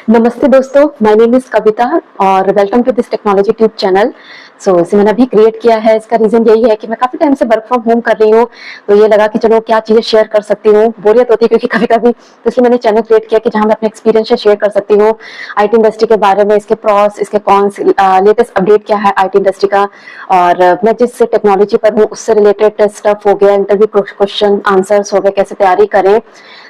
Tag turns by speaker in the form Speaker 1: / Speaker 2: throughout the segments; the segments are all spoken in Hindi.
Speaker 1: नमस्ते दोस्तों, माय नेम इज कविता और welcome to this technology tube channel. इसे मैंने अभी क्रिएट किया है। इसका रीजन यही है कि मैं काफी टाइम से वर्क फ्रॉम होम कर रही हूँ, तो ये लगा कि चलो क्या चीजें शेयर कर सकती हूँ। बोरियत होती है क्योंकि कभी कभी, तो इसलिए मैंने चैनल क्रिएट किया कि जहाँ मैं अपने एक्सपीरियंस शेयर कर सकती हूँ आईटी इंडस्ट्री के बारे में, इसके प्रॉस, इसके कॉन्स, लेटेस्ट अपडेट क्या है आईटी इंडस्ट्री का। और मैं जिस टेक्नोलॉजी पर हूँ उससे रिलेटेड स्टफ हो गया, इंटरव्यू क्वेश्चन आंसर्स हो गए, कैसे तैयारी करें।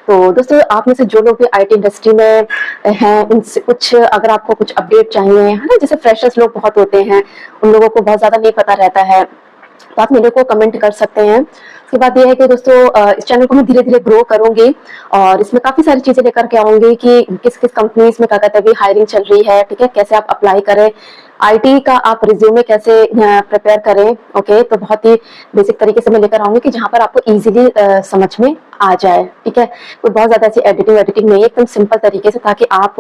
Speaker 1: तो दोस्तों, आप में से जो लोग भी आईटी इंडस्ट्री में हैं, उनसे कुछ अगर आपको कुछ अपडेट चाहिए है ना, जैसे फ्रेशर्स लोग बहुत होते हैं, उन लोगों को बहुत ज्यादा नहीं पता रहता है, तो आप मेरे को कमेंट कर सकते हैं। उसके बाद ये है कि दोस्तों, इस चैनल को मैं धीरे धीरे ग्रो करूंगी और इसमें काफी सारी चीजें लेकर के आऊंगी कि किस किस कंपनीज में क्या कहते हैं अभी हायरिंग चल रही है, ठीक है, कैसे आप अप्लाई करें, आईटी का आप रिज्यूमे कैसे प्रिपेयर करें। ओके, तो बहुत ही बेसिक तरीके से मैं लेकर आऊंगी कि जहां पर आपको इजीली समझ में आ जाए, ठीक है। कोई बहुत ज्यादा ऐसी एडिटिंग नहीं है, एकदम सिंपल तरीके से, ताकि आप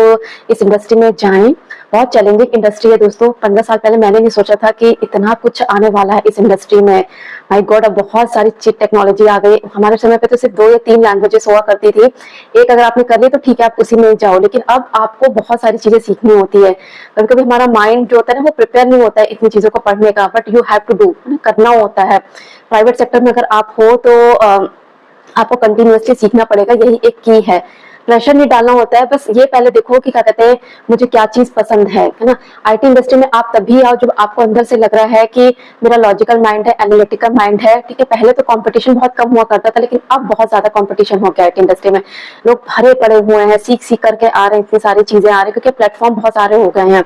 Speaker 1: इस इंडस्ट्री में जाएं। बहुत चैलेंजिंग इंडस्ट्री है दोस्तों। 15 साल पहले मैंने नहीं सोचा था कि इतना कुछ आने वाला है इस इंडस्ट्री में। माय गॉड, अब बहुत सारी चीज टेक्नोलॉजी आ गई। हमारे समय पे तो सिर्फ 2 या 3 लैंग्वेजेस हुआ करती थी। एक अगर आपने कर ली तो ठीक है, आप उसी में जाओ, लेकिन अब आपको बहुत सारी चीजें सीखनी होती है। कभी कभी हमारा माइंड जो होता है ना, वो प्रिपेयर नहीं होता है इतनी चीजों को पढ़ने का, but you have to do, करना होता है। प्राइवेट सेक्टर में अगर आप हो तो आपको कंटिन्यूअसली सीखना पड़ेगा, यही एक की है। प्रेशर नहीं डालना होता है, बस ये पहले देखो कि क्या कहते हैं मुझे क्या चीज पसंद है ना। आईटी इंडस्ट्री में आप तभी आओ जब आपको अंदर से लग रहा है कि मेरा लॉजिकल माइंड है, एनालिटिकल माइंड है, ठीक है। पहले तो कंपटीशन बहुत कम हुआ करता था, लेकिन अब बहुत ज्यादा कंपटीशन हो गया आईटी इंडस्ट्री में। लोग भरे पड़े हुए हैं, सीख सीख करके आ रहे हैं, इतनी सारी चीजें आ रही है क्योंकि प्लेटफॉर्म बहुत सारे हो गए हैं,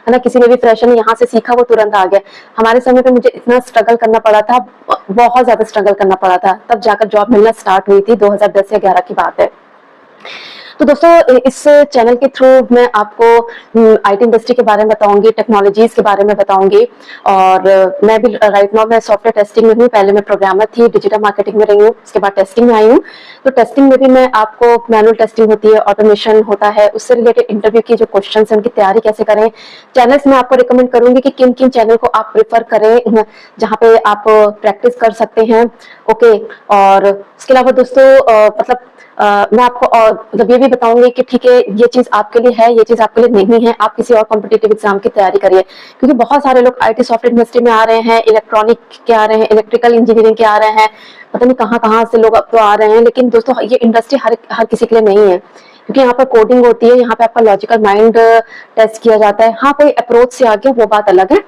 Speaker 1: है ना। किसी ने भी फ्रेशर ने यहाँ से सीखा, वो तुरंत आ गया। हमारे समय पे मुझे इतना स्ट्रगल करना पड़ा था, बहुत ज्यादा स्ट्रगल करना पड़ा था, तब जाकर जॉब मिलना स्टार्ट हुई थी। 2010 या 11 की बात है। तो दोस्तों, इस चैनल के थ्रू मैं आपको आईटी इंडस्ट्री के बारे में बताऊंगी, टेक्नोलॉजीज के बारे में बताऊंगी। और मैं भी राइट नाउ मैं सॉफ्टवेयर टेस्टिंग में हूँ। पहले मैं प्रोग्रामर थी, डिजिटल मार्केटिंग में रही हूँ, उसके बाद टेस्टिंग में आई हूँ। तो टेस्टिंग में भी मैं आपको मैनुअल टेस्टिंग होती है, ऑटोमेशन होता है, उससे रिलेटेड इंटरव्यू की जो क्वेश्चन है उनकी तैयारी कैसे करें। चैनल्स में आपको रिकमेंड करूंगी कि किन किन चैनल को आप प्रेफर करें, जहाँ पे आप प्रैक्टिस कर सकते हैं। ओके, और उसके अलावा दोस्तों, मतलब मैं आपको और मतलब ये भी बताऊंगी कि ठीक है, ये चीज आपके लिए है, ये चीज आपके लिए नहीं है, आप किसी और कॉम्पिटिटिव एग्जाम की तैयारी करिए। क्योंकि बहुत सारे लोग आईटी सॉफ्टवेयर इंडस्ट्री में आ रहे हैं, इलेक्ट्रॉनिक के आ रहे हैं, इलेक्ट्रिकल इंजीनियरिंग के आ रहे हैं, पता नहीं कहाँ कहाँ से लोग अब तो आ रहे हैं। लेकिन दोस्तों, ये इंडस्ट्री हर किसी के लिए नहीं है, क्योंकि यहाँ पर कोडिंग होती है, यहाँ पे आपका लॉजिकल माइंड टेस्ट किया जाता है। हाँ, कोई अप्रोच से आ गया वो बात अलग है,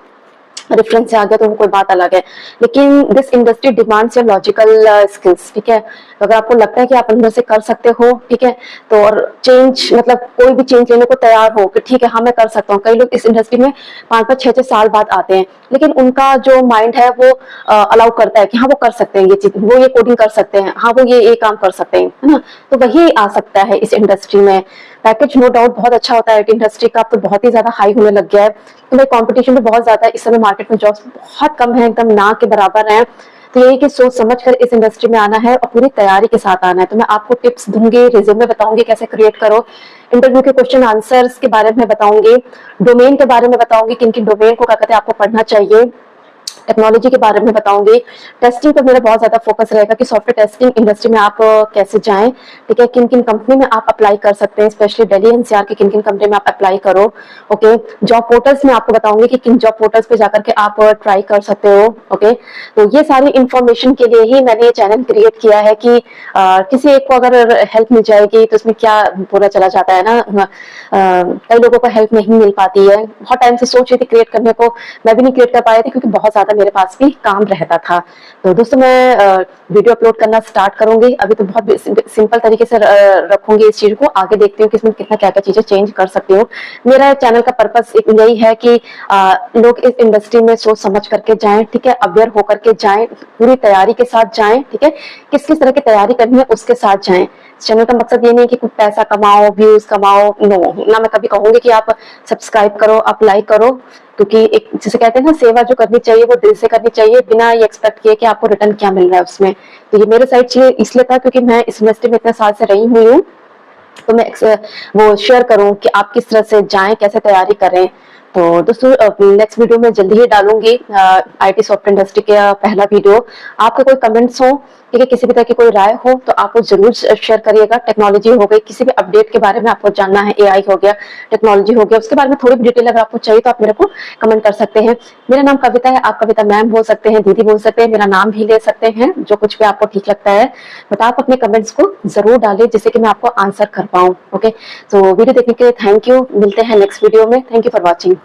Speaker 1: रेफरेंस से आ गया तो वो कोई बात अलग है, लेकिन this industry demands your logical skills, ठीक है। तो अगर आपको लगता है कि आप अंदर से कर सकते हो, ठीक है, तो और चेंज, मतलब कोई भी चेंज लेने को तैयार हो कि ठीक है, हाँ मैं कर सकता हूँ। कई लोग इस इंडस्ट्री में 5-5, 6-6 साल बाद आते हैं, लेकिन उनका जो माइंड है वो अलाउ करता है कि हाँ वो कर सकते हैं ये चीज, वो ये कोडिंग कर सकते हैं, हाँ वो ये काम कर सकते हैं, है ना। तो वही आ सकता है इस इंडस्ट्री में। पैकेज नो डाउट बहुत अच्छा होता है आईटी इंडस्ट्री का, अब तो बहुत ही ज्यादा हाई होने लग गया है। तो भाई कंपटीशन भी बहुत ज्यादा है इस समय, मार्केट में जॉब्स बहुत कम है, एकदम ना के बराबर है। तो यही कि सोच समझ कर इस इंडस्ट्री में आना है और पूरी तैयारी के साथ आना है। तो मैं आपको टिप्स दूंगी, रिज्यूमे बताऊंगी कैसे क्रिएट करो, इंटरव्यू के क्वेश्चन आंसर्स के बारे में बताऊंगी, डोमेन के बारे में बताऊंगी, किन किन डोमेन को क्या कहते हैं आपको पढ़ना चाहिए, टेक्नोलॉजी के बारे में बताऊंगी। टेस्टिंग पर मेरा बहुत ज्यादा फोकस रहेगा कि सॉफ्टवेयर टेस्टिंग इंडस्ट्री में आप कैसे जाएं, ठीक है, किन किन कंपनी में आप अप्लाई कर सकते हैं, स्पेशली दिल्ली एनसीआर की किन किन कंपनी में आप अप्लाई करो। ओके, जॉब पोर्टल्स में आपको बताऊंगी कि किन जॉब पोर्टल्स पे जाकर के आप ट्राई कर सकते हो। ओके, तो ये सारी इंफॉर्मेशन के लिए ही मैंने ये चैनल क्रिएट किया है कि किसी एक को अगर हेल्प मिल जाएगी तो उसमें क्या पूरा चला जाता है ना। कई लोगों को हेल्प नहीं मिल पाती है। बहुत टाइम से सोच रही थी क्रिएट करने को, मैं भी नहीं क्रिएट कर पाई थी क्योंकि बहुत ज्यादा मेरे पास भी काम रहता था। तो दोस्तों, मैं वीडियो अपलोड करना स्टार्ट करूंगी। अभी तो बहुत सिंपल तरीके से रखूंगी इस चीज को, आगे देखती हूँ कि इसमें कितना क्या क्या चीजें चेंज कर सकती हूँ। मेरा चैनल का पर्पस यही है कि लोग इस इंडस्ट्री में सोच समझ करके जाएं, ठीक है, अवेयर होकर के जाएं, पूरी तैयारी के साथ जाएं, ठीक है। किस किस तरह की तैयारी करनी है उसके साथ जाएं। चैनल का मकसद ये नहीं कि कुछ पैसा कमाओ, व्यूज कमाओ, नो ना। मैं कभी कहूंगी कि आप सब्सक्राइब करो, आप लाइक करो, क्योंकि एक जिसे कहते हैं ना, सेवा जो करनी चाहिए वो दिल से करनी चाहिए, बिना ये एक्सपेक्ट किए कि आपको रिटर्न क्या मिल रहा है उसमें। तो ये मेरे साइड से इसलिए था क्योंकि मैं इस इंडस्ट्री में इतने साल से रही हुई हूँ, तो मैं वो शेयर करूं कि आप किस तरह से जाएं, कैसे तैयारी करें। तो दोस्तों नेक्स्ट वीडियो में जल्दी ही डालूंगी आईटी सॉफ्टवेयर इंडस्ट्री का पहला वीडियो। आपके कोई कमेंट्स हो, ठीक है, किसी भी तरह की कोई राय हो तो आप वो जरूर शेयर करिएगा। टेक्नोलॉजी हो गई, किसी भी अपडेट के बारे में आपको जानना है, एआई हो गया, टेक्नोलॉजी हो गया, उसके बारे में थोड़ी भी डिटेल अगर आपको चाहिए तो आप मेरे को कमेंट कर सकते हैं। मेरा नाम कविता है, आप कविता मैम बोल सकते हैं, दीदी बोल सकते हैं, मेरा नाम भी ले सकते हैं, जो कुछ भी आपको ठीक लगता है। बट आप अपने कमेंट्स को जरूर डालें जिससे कि मैं आपको आंसर कर पाऊँ। ओके, तो वीडियो देखने के लिए थैंक यू। मिलते हैं नेक्स्ट वीडियो में। Thank you for watching.